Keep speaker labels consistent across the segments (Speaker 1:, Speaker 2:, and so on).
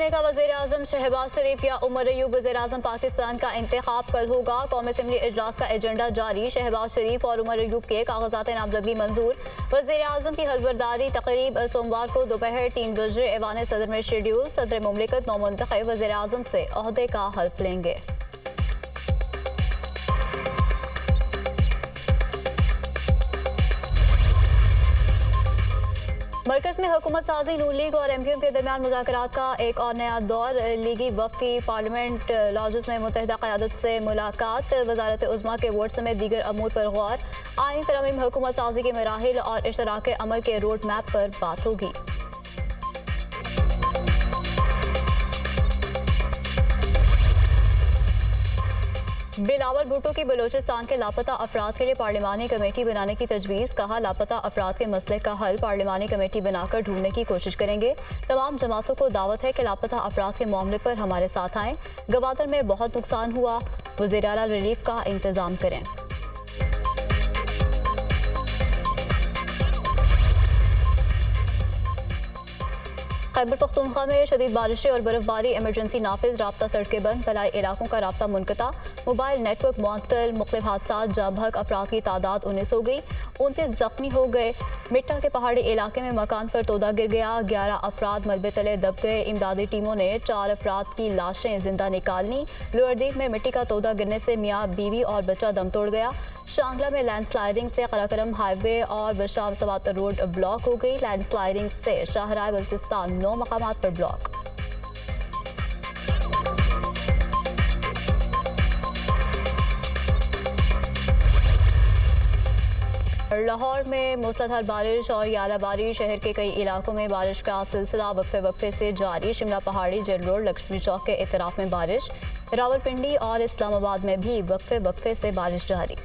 Speaker 1: बनने का वज़ीर आज़म शहबाज शरीफ या उमर अयूब वज़ीर आज़म पाकिस्तान का इंतखाब कल होगा। कौमी असम्बली इजलास का एजेंडा जारी। शहबाज शरीफ और उमर अयूब के कागजात नामजदगी मंजूर। वज़ीर आज़म की हल्फबरदारी तकरीब सोमवार को दोपहर 3 बजे ऐवान सदर में शेड्यूल। सदर मुमलिकत नौमुंतखब वज़ीर आज़म से ओहदे का हल्फ लेंगे। मरकज में हुकूमत साजी नून लीग और MQM के दरमियान मुज़ाकरात का एक और नया दौर। लीगी वफ़द की पार्लियामेंट लॉजेस में मुत्तहिदा क़यादत से मुलाकात। वज़ारत उज़्मा के वोट समेत दीगर अमूर पर गौर। आईन तरमीम हुकूमत साजी के मराहिल और इश्तराक अमल के रोड मैप पर बात होगी। बिलावल भुट्टो की बलोचिस्तान के लापता अफराद के लिए पार्लिमानी कमेटी बनाने की तजवीज़। कहा, लापता अफराद के मसले का हल पार्लिमानी कमेटी बनाकर ढूंढने की कोशिश करेंगे। तमाम जमातों को दावत है कि लापता अफराद के मामले पर हमारे साथ आएँ। गवादर में बहुत नुकसान हुआ, वज़ीर आला रिलीफ का इंतजाम करें। खैबर पख्तूनख्वा में शदीद बारिशें और बर्फबारी, इमरजेंसी नाफिज, राब्ता सड़कें बंद, फलाई इलाकों का राब्ता मुनक़ता, मोबाइल नेटवर्क मुअत्तल, मुख्तलिफ हादसात, जाँ बहक अफराद की तादाद 19 हो गई, 29 जख्मी हो गए। मिट्टा के पहाड़ी इलाके में मकान पर तोदा गिर गया, 11 अफराद मलबे तले दब गए। इमदादी टीमों ने 4 अफराद की लाशें जिंदा निकालनी। लोअरदीप में मिट्टी का तोदा गिरने से मियाँ बीवी और बच्चा दम तोड़ गया। शांगला में लैंडस्लाइडिंग से कराकरम हाईवे और बशार सवात रोड ब्लॉक हो गई। लैंडस्लाइडिंग से शाहराह बल्तिस्तान 9 मकामात पर ब्लॉक। लाहौर में मूसलाधार बारिश और यालाबारी, शहर के कई इलाकों में बारिश का सिलसिला वक्फे वक्फे से जारी। शिमला पहाड़ी, जेल रोड, लक्ष्मी चौक के इतराफ में बारिश। रावलपिंडी और इस्लामाबाद में भी वक्फे वक्फे से बारिश जारी।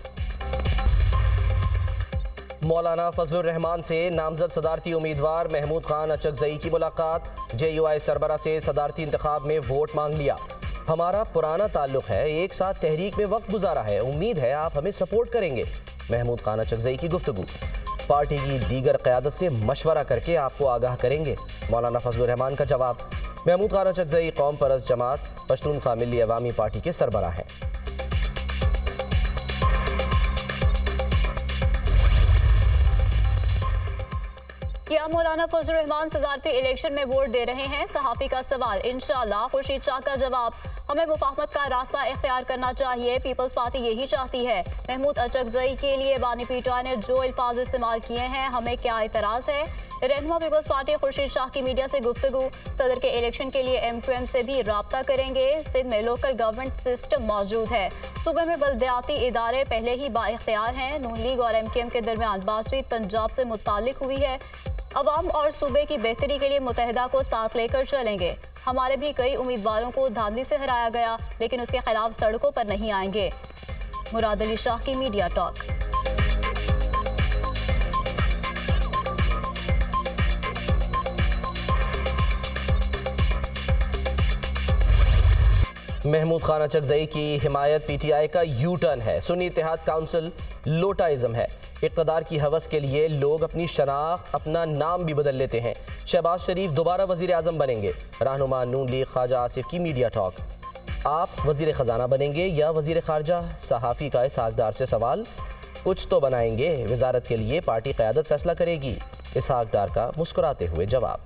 Speaker 2: मौलाना फजलुर रहमान से नामजद सदारती उम्मीदवार महमूद खान अचकजई की मुलाकात। JUI सरबरा से सदारती इंतखाब में वोट मांग लिया। हमारा पुराना ताल्लुक है, एक साथ तहरीक में वक्त गुजारा है, उम्मीद है आप हमें सपोर्ट करेंगे। महमूद खान अचकजई की गुफ्तगू। पार्टी की दीगर क़यादत से मशवरा करके आपको आगाह करेंगे। मौलाना फजलुर रहमान का जवाब। महमूद खान अचकजई कौम परस्त जमात पश्तूनख्वा मिल्ली अवामी पार्टी के सरबराह हैं।
Speaker 1: क्या मौलाना फजलुर रहमान सदारती इलेक्शन में वोट दे रहे हैं? सहाफ़ी का सवाल। इंशाअल्लाह। खुर्शीद शाह का जवाब। हमें मुफाहमत का रास्ता इख्तियार करना चाहिए, पीपल्स पार्टी यही चाहती है। महमूद अचकजई के लिए बानी पीटा ने जो अल्फाज इस्तेमाल किए हैं, हमें क्या एतराज़ है? रहनुमा पीपल्स पार्टी खुर्शीद शाह की मीडिया से गुफ्तगू। सदर के इलेक्शन के लिए MQM से भी राब्ता करेंगे। सिंध में लोकल गवर्नमेंट सिस्टम मौजूद है। सूबे में बल्दियाती इदारे पहले ही बाइख्तियार हैं। नून लीग और MQM के दरमियान बातचीत पंजाब से मुताल्लिक हुई है। अवाम और सूबे की बेहतरी के लिए मुत्तहिदा को साथ लेकर चलेंगे। हमारे भी कई उम्मीदवारों को धांधली से हराया गया, लेकिन उसके खिलाफ सड़कों पर नहीं आएंगे। मुराद अली शाह की मीडिया टॉक।
Speaker 2: महमूद खान अचकजई की हिमायत PTI का यू टर्न है। सुन्नी इत्तेहाद काउंसिल लोटाइज्म है। इक़्तिदार की हवस के लिए लोग अपनी शनाख्त, अपना नाम भी बदल लेते हैं। शहबाज शरीफ दोबारा वज़ीर आज़म बनेंगे। रहनुमा नून लीग ख्वाजा आसिफ की मीडिया टॉक। आप वज़ीर ख़जाना बनेंगे या वज़ीर ख़ारजा? सहाफ़ी का इसहाक़दार से सवाल। कुछ तो बनाएंगे, वज़ारत के लिए पार्टी क़यादत फैसला करेगी। इसहाक़दार का मुस्कुराते हुए जवाब।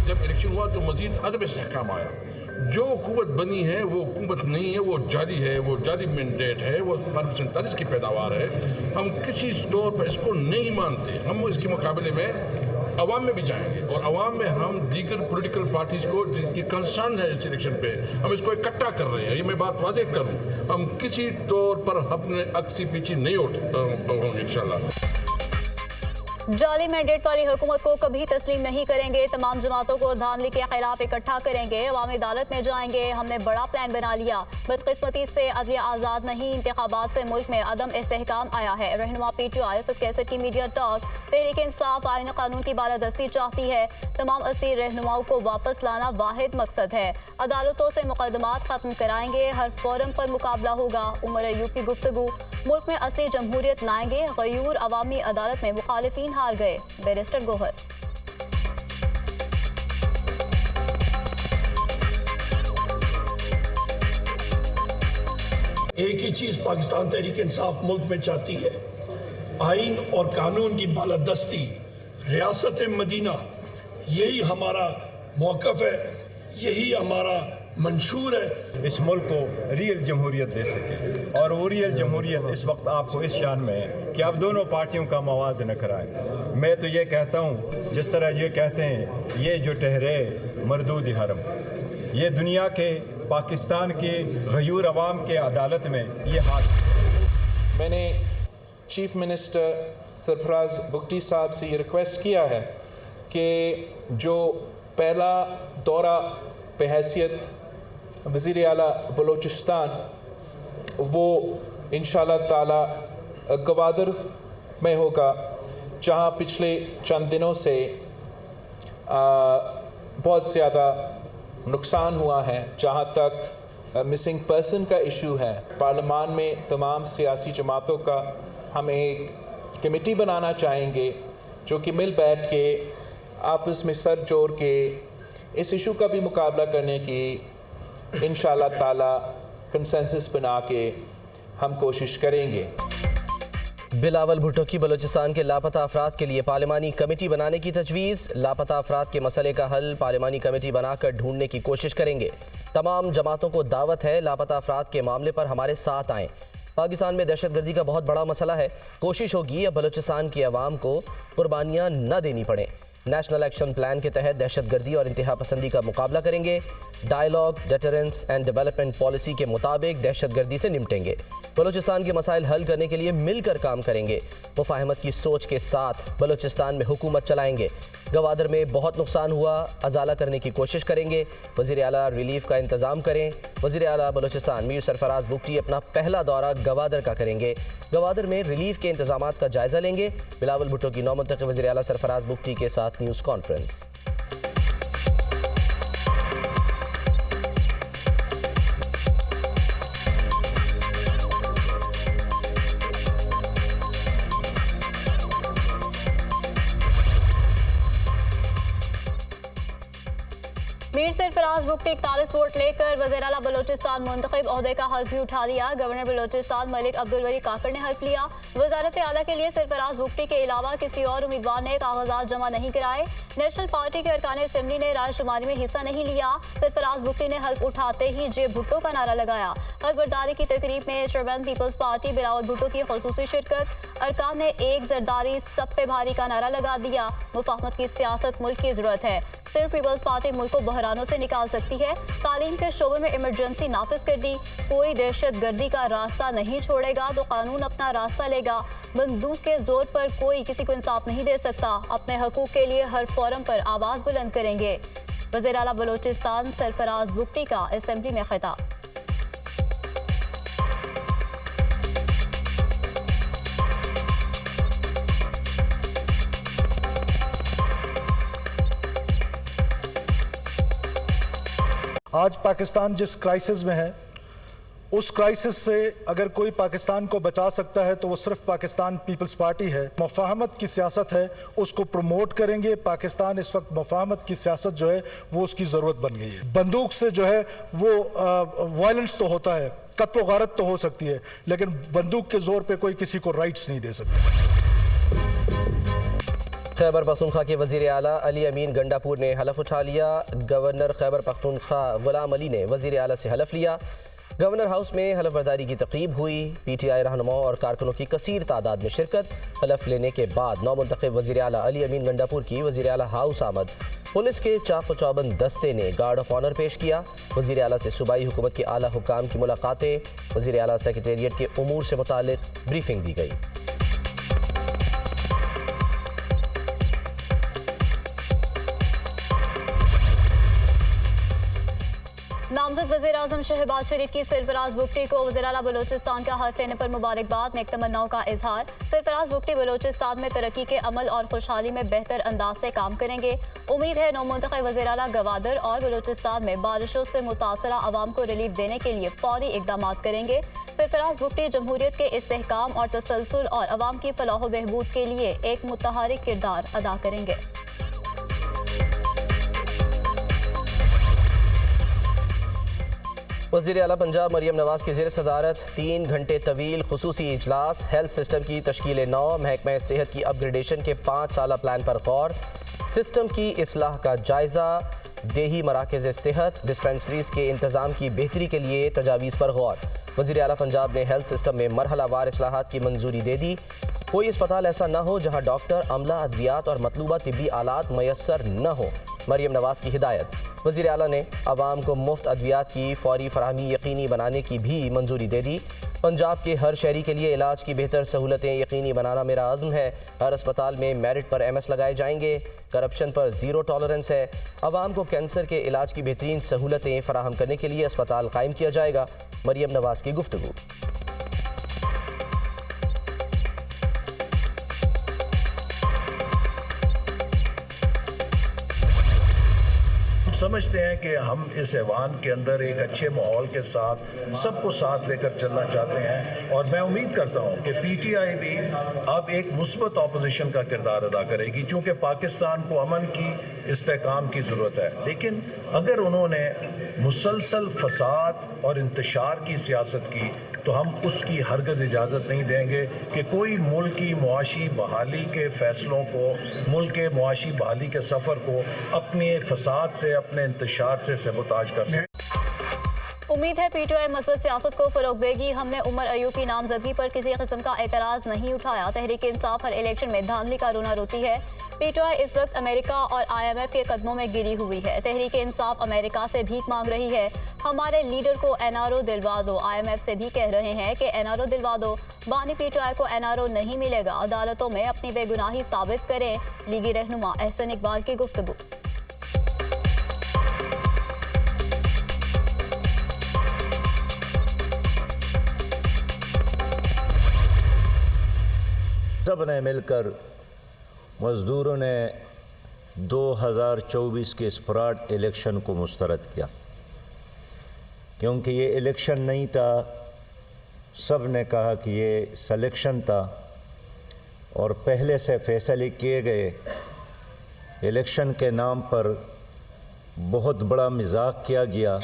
Speaker 3: जब इलेक्शन हुआ तो मजीद अदब इस्तेहकाम आया। जो हुकूमत बनी है वो हुकूमत नहीं है, वो जारी है, वो जारी मैंडेट है, वो 47 की पैदावार है। हम किसी तौर पर इसको नहीं मानते। हम इसके मुकाबले में अवाम में भी जाएंगे और अवाम में हम दीगर पॉलिटिकल पार्टीज को जिनकी कंसर्न है इस इलेक्शन पे, हम इसको इकट्ठा कर रहे हैं। ये मैं बात वाज़ेह करूँ, हम किसी तौर पर अपने अक्सी पीछे नहीं उठ इंशाल्लाह।
Speaker 1: जाली मैंडेट वाली हुकूमत को कभी तस्लीम नहीं करेंगे। तमाम जमातों को धांधली के खिलाफ इकट्ठा करेंगे। अवामी अदालत में जाएंगे। हमने बड़ा प्लान बना लिया। बदकिस्मती से अदलिया आज़ाद नहीं, इंतखाबात से मुल्क में अदम इस्तेहकाम आया है। रहनुमा PTI असद कैसर की मीडिया टॉक। तहरीक इंसाफ आईन कानून की बालादस्ती चाहती है। तमाम असीर रहनुमाओं को वापस लाना वाहिद मकसद है। अदालतों से मुकदमात खत्म कराएंगे। हर फोरम पर मुकाबला होगा। उमर अयूब की गुफ्तगू। मुल्क में असली जमहूरियत लाएंगे। गयूर अवामी अदालत में मुखालिफिन जंग हार गए। बैरिस्टर गोहर।
Speaker 4: एक ही चीज पाकिस्तान तहरीक इंसाफ मुल्क में चाहती है, आइन और कानून की बालादस्ती, रियासत मदीना। यही हमारा मौक़िफ़ है, यही हमारा मंशूर है।
Speaker 5: इस मुल्क को रियल जमहूरियत दे सके, और वो रियल जमहूरियत इस वक्त आपको इस शान में है कि आप दोनों पार्टियों का मवाज़न कराएं। मैं तो ये कहता हूँ, जिस तरह ये कहते हैं, ये जो ठहरे मरदूद हरम, ये दुनिया के पाकिस्तान के गयूर अवाम के अदालत में ये हाथ।
Speaker 6: मैंने चीफ मिनिस्टर सरफराज बुगटी साहब से ये रिक्वेस्ट किया है कि जो पहला दौरा बहैसियत वज़ीर आला बलूचिस्तान वो इंशाअल्लाह ताला गवादर में होगा, जहाँ पिछले चंद दिनों से बहुत ज़्यादा नुकसान हुआ है। जहाँ तक मिसिंग पर्सन का इशू है, पार्लियामान में तमाम सियासी जमातों का हम एक कमेटी बनाना चाहेंगे जो कि मिल बैठ के आपस में सर जोड़ के इस इशू का भी मुकाबला करने की इंशाअल्लाह ताला कंसेंसस बना के हम कोशिश करेंगे।
Speaker 2: बिलावल भुट्टो की बलूचिस्तान के लापता अफराद के लिए पार्लिमानी कमेटी बनाने की तजवीज़। लापता अफराद के मसले का हल पार्लिमानी कमेटी बनाकर ढूंढने की कोशिश करेंगे। तमाम जमातों को दावत है, लापता अफराद के मामले पर हमारे साथ आएँ। पाकिस्तान में दहशतगर्दी का बहुत बड़ा मसला है। कोशिश होगी अब बलूचिस्तान की आवाम को कुर्बानियाँ न देनी पड़े। नेशनल एक्शन प्लान के तहत दहशतगर्दी और इंतहा पसंदी का मुकाबला करेंगे। Dialogue, deterrence and development policy के मुताबिक दहशतगर्दी से निपटेंगे। बलूचिस्तान के मसाइल हल करने के लिए मिलकर काम करेंगे। मुफाहमत की सोच के साथ बलूचिस्तान में हुकूमत चलाएंगे। गवादर में बहुत नुकसान हुआ, अजाला करने की कोशिश करेंगे। वज़ीर आला रिलीफ का इंतज़ाम करें। वज़ीर आला बलूचिस्तान मीर सरफराज बुगटी अपना पहला दौरा गवादर का करेंगे। गवादर में रिलीफ के इंतजाम का जायज़ा लेंगे। बिलावल भुट्टो की नौमुंतखब वज़ीर आला सरफराज बुगटी के साथ news conference.
Speaker 1: Mir Sarfaraz Bugti 41 vote लेकर वज़ीर आला बलूचिस्तान मुंतखब ओहदे का हल्फ भी उठा लिया। गवर्नर बलूचिस्तान मलिक अब्दुल वली काकर ने हल्फ लिया। वज़ारत आला के लिए सरफराज बुगटी के अलावा किसी और उम्मीदवार ने कागजात जमा नहीं कराए। नेशनल पार्टी के अरकान असम्बली ने रायशुमारी में हिस्सा नहीं लिया। सरफराज बुगटी ने हल्फ उठाते ही जे भुट्टो का नारा लगाया। हल्फ बर्दारी की तकरीब में चेयरमैन पीपल्स पार्टी बिलावल भुट्टो की खुसूसी शिरकत। अरकान ने एक जरदारी सब पे भारी का नारा लगा दिया। मुफाहमत की सियासत मुल्क की ज़रूरत है, सिर्फ पीपल्स पार्टी मुल्क को बहरानों से निकाल सकती है। तालीम के शोबे में इमरजेंसी नाफिज कर दी। कोई दहशत गर्दी का रास्ता नहीं छोड़ेगा तो कानून अपना रास्ता लेगा। बंदूक के जोर पर कोई किसी को इंसाफ नहीं दे सकता। अपने हकूक के लिए हर फोरम पर आवाज़ बुलंद करेंगे। वज़ीर आला बलूचिस्तान सरफराज बुगटी का असेंबली में खिताब।
Speaker 7: आज पाकिस्तान जिस क्राइसिस में है, उस क्राइसिस से अगर कोई पाकिस्तान को बचा सकता है तो वो सिर्फ पाकिस्तान पीपल्स पार्टी है। मुफाहमत की सियासत है, उसको प्रमोट करेंगे। पाकिस्तान इस वक्त मुफाहमत की सियासत जो है वो उसकी ज़रूरत बन गई है। बंदूक से जो है वो वायलेंस तो होता है, कत्ल व गारत तो हो सकती है, लेकिन बंदूक के जोर पे कोई किसी को राइट्स नहीं दे सकता।
Speaker 2: खैबर पख्तूनख्वा के वज़ीर आला अली अमीन गंडापुर ने हलफ उठा लिया। गवर्नर खैबर पख्तूनख्वा गुलाम अली ने वज़ीर आला से हलफ लिया। गवर्नर हाउस में हलफ बर्दारी की तकरीब हुई। PTI रहनुमाओं और कारकुनों की कसीर तादाद में शिरकत। हलफ लेने के बाद नौमुंतखब वज़ीर आला अली अमीन गंडापुर की वज़ीर आला हाउस आमद। पुलिस के चाक चौबंद दस्ते ने गार्ड ऑफ ऑनर पेश किया। वज़ीर आला से सूबाई हुकूमत के आला हुकाम की मुलाकातें। वज़ीर आला सेक्रेटेरिएट के उमूर से मुतालिक ब्रीफिंग दी गई।
Speaker 1: नामजद साबिक वज़ीर-ए-आज़म शहबाज शरीफ की सरफराज बुगटी को वज़ीर-ए-आला बलूचिस्तान का हल्फ लेने पर मुबारकबाद। नेक तमन्नाओं का इजहार। सरफराज बुगटी बलूचिस्तान में तरक्की के अमल और खुशहाली में बेहतर अंदाज से काम करेंगे। उम्मीद है नौमुंतखब वज़ीर-ए-आला गवादर और बलूचिस्तान में बारिशों से मुतासरा आवाम को रिलीफ देने के लिए फौरी इकदाम करेंगे। सरफराज बुगटी जमहूरियत के इस्तेहकाम और तसलसल और अवाम की फलाह बहबूद के लिए एक मुतहरिक किरदार अदा करेंगे।
Speaker 2: वज़ीर आला पंजाब मरियम नवाज की ज़ेर सदारत 3 घंटे तवील खुसूसी इजलास। हेल्थ सिस्टम की तश्कील नौ, महकमा सेहत की अपग्रेडेशन के 5 साला प्लान पर गौर, सिस्टम की इस्लाह का जायज़ा, देही मराकज़ सेहत डिस्पेंसरीज के इंतज़ाम की बेहतरी के लिए तजावीज़ पर गौर। वज़ीर आला पंजाब ने हेल्थ सिस्टम में मरहलावार इस्लाहात की मंजूरी दे दी। कोई अस्पताल ऐसा न हो जहाँ डॉक्टर, अमला, अद्वियात और मतलूबा तिब्बी आलात मैसर न हो, मरियम नवाज की हिदायत। वज़ीर आला ने आवाम को मुफ्त अद्वियात की फौरी फराहमी यकीनी बनाने की भी मंजूरी दे दी। पंजाब के हर शहरी के लिए इलाज की बेहतर सहूलतें यकीनी बनाना मेरा आज़म है। हर अस्पताल में मेरिट पर MS लगाए जाएंगे। करप्शन पर ज़ीरो टॉलरेंस है। आवाम को कैंसर के इलाज की बेहतरीन सहूलतें फराहम करने के लिए अस्पताल कायम किया जाएगा। मरियम नवाज की गुफ्तगू।
Speaker 8: समझते हैं कि हम इस ऐवान के अंदर एक अच्छे माहौल के साथ सबको साथ लेकर चलना चाहते हैं और मैं उम्मीद करता हूं कि PTI भी अब एक मुस्बत ऑपोजिशन का किरदार अदा करेगी, चूँकि पाकिस्तान को अमन की इस्तेहकाम की ज़रूरत है। लेकिन अगर उन्होंने मुसलसल फसाद और इंतशार की सियासत की तो हम उसकी हरगज़ इजाज़त नहीं देंगे कि कोई मुल्क की मुआशी बहाली के फ़ैसलों को, मुल्क के मुआशी बहाली के सफ़र को अपने फसाद से, अपने इंतशार से सबोताज कर सके।
Speaker 1: उम्मीद है PTI मस्बत सियासत को फरोग देगी। हमने उमर अयूब की नामजदगी पर किसी किस्म का एतराज़ नहीं उठाया। तहरीक इंसाफ हर इलेक्शन में धांधली का रोना रोती है। PTI इस वक्त अमेरिका और IMF के कदमों में गिरी हुई है। तहरीक इंसाफ अमेरिका से भीख मांग रही है। हमारे लीडर को NRO दिलवा दो। IMF से भी कह रहे हैं कि NRO दिलवा दो। बानी PTI को NRO नहीं मिलेगा। अदालतों में अपनी बेगुनाही साबित करें। लीगी रहनुमा एहसन इकबाल की गुफ्तगू।
Speaker 9: सब ने मिलकर मज़दूरों ने 2024 के स्प्राड इलेक्शन को मुस्तरद किया, क्योंकि ये इलेक्शन नहीं था। सब ने कहा कि ये सिलेक्शन था और पहले से फैसले किए गए इलेक्शन के नाम पर बहुत बड़ा मजाक किया गया।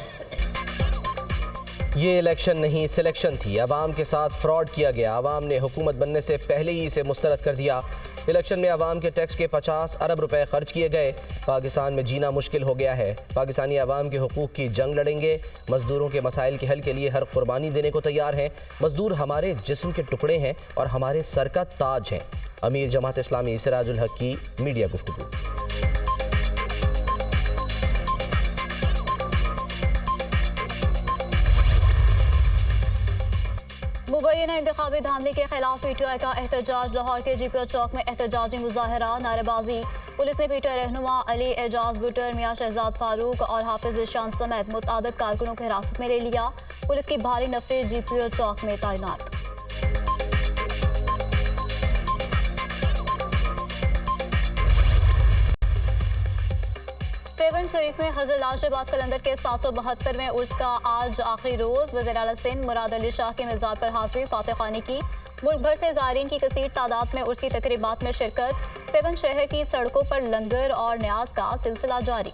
Speaker 2: ये इलेक्शन नहीं, सिलेक्शन थी। आवाम के साथ फ्रॉड किया गया। आवाम ने हुकूमत बनने से पहले ही इसे मुस्तरद कर दिया। इलेक्शन में आवाम के टैक्स के 50 अरब रुपए खर्च किए गए। पाकिस्तान में जीना मुश्किल हो गया है। पाकिस्तानी आवाम के हुकूक की जंग लड़ेंगे। मजदूरों के मसाइल के हल के लिए हर कुर्बानी देने को तैयार हैं। मजदूर हमारे जिस्म के टुकड़े हैं और हमारे सर का ताज हैं। अमीर जमात इस्लामी सिराजुल हक की मीडिया गुफ्तगू।
Speaker 1: मुबैना इंतखाबी धांधली के खिलाफ PTI का एहतजाज। लाहौर के GPO चौक में एहतजाजी मुजाहरा, नारेबाजी। पुलिस ने PTI रहनुमा अली एजाज बुटर, मियां शहजाद फारूक और हाफिज इरशाद समेत मुतअद्दिद कारकुनों को हिरासत में ले लिया। पुलिस की भारी नफरी GPO चौक में तैनात। सेवन शरीफ में हज़रत लाल शहबाज कलंदर के 772वें उर्स का आज आखिरी रोज़। वज़ीर आला सिंध मुराद अली शाह के मज़ार पर हाज़िरी, फातह खानी की। मुल्क भर से ज़ायरीन की कसीर तादाद में उर्स की तकरीबात में शिरकत। सेवन शहर की सड़कों पर लंगर और न्याज का सिलसिला जारी।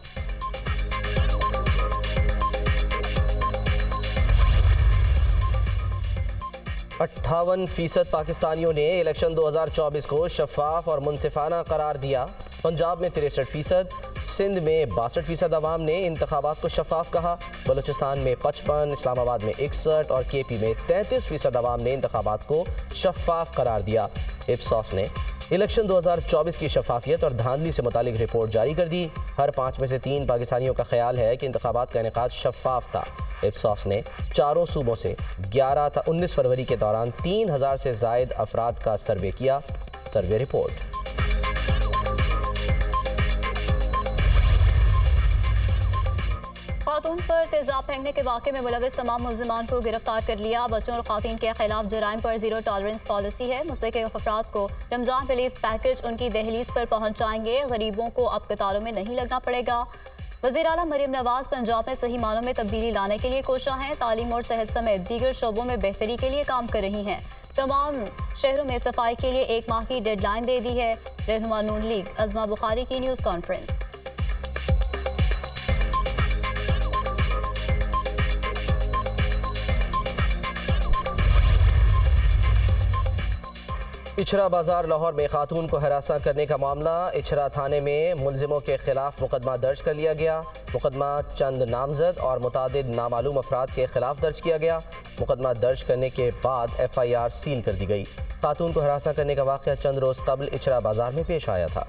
Speaker 2: %58 पाकिस्तानियों ने इलेक्शन 2024 को शफाफ और मुनसिफाना करार दिया। पंजाब में 63%, सिंध में 62% अवाम ने इंतखाबात को शफाफ कहा। बलूचिस्तान में 55, इस्लामाबाद में 61 और KP में 33% अवाम ने इंतखाबात को शफाफ करार दिया। इप्सॉस ने इलेक्शन 2024 की शफाफियत और धांधली से मुतालिक रिपोर्ट जारी कर दी। हर 5 में से 3 पाकिस्तानियों का ख्याल है कि इंतखाबात का इनेकाद शफाफ था। इप्सॉस ने चारों सूबों से 19 फरवरी के दौरान 3000 से ज़ायद अफराद का सर्वे किया। Survey report.
Speaker 1: खातून पर तेजाब फेंकने के वाक़े में मुलविस तमाम मुल्ज़िमान को गिरफ्तार कर लिया। बच्चों और खातून के खिलाफ जराइम पर जीरो टॉलरेंस पॉलिसी है। मुस्तहिक़ अफराद को रमजान रिलीफ पैकेज उनकी दहलीज पर पहुँच जाएंगे। गरीबों को अब कतारों में नहीं लगना पड़ेगा। वज़ीर आला मरियम नवाज पंजाब में सही मानों में तब्दीली लाने के लिए कोशा हैं। तालीम और सेहत समेत दीगर शोबों में बेहतरी के लिए काम कर रही हैं। तमाम शहरों में सफाई के लिए 1 माह की डेडलाइन दे दी है। रहनुमा नून लीग अज़मा बुखारी की न्यूज़ कॉन्फ्रेंस।
Speaker 2: इछरा बाजार लाहौर में खातून को हरासा करने का मामला। इछरा थाने में मुलजिमों के खिलाफ मुकदमा दर्ज कर लिया गया। मुकदमा चंद नामजद और मुतादिद नामालूम अफराद के खिलाफ दर्ज किया गया। मुकदमा दर्ज करने के बाद FIR सील कर दी गई। खातून को हरासा करने का वाक़या चंद रोज़ कबल इछरा बाजार में पेश आया था।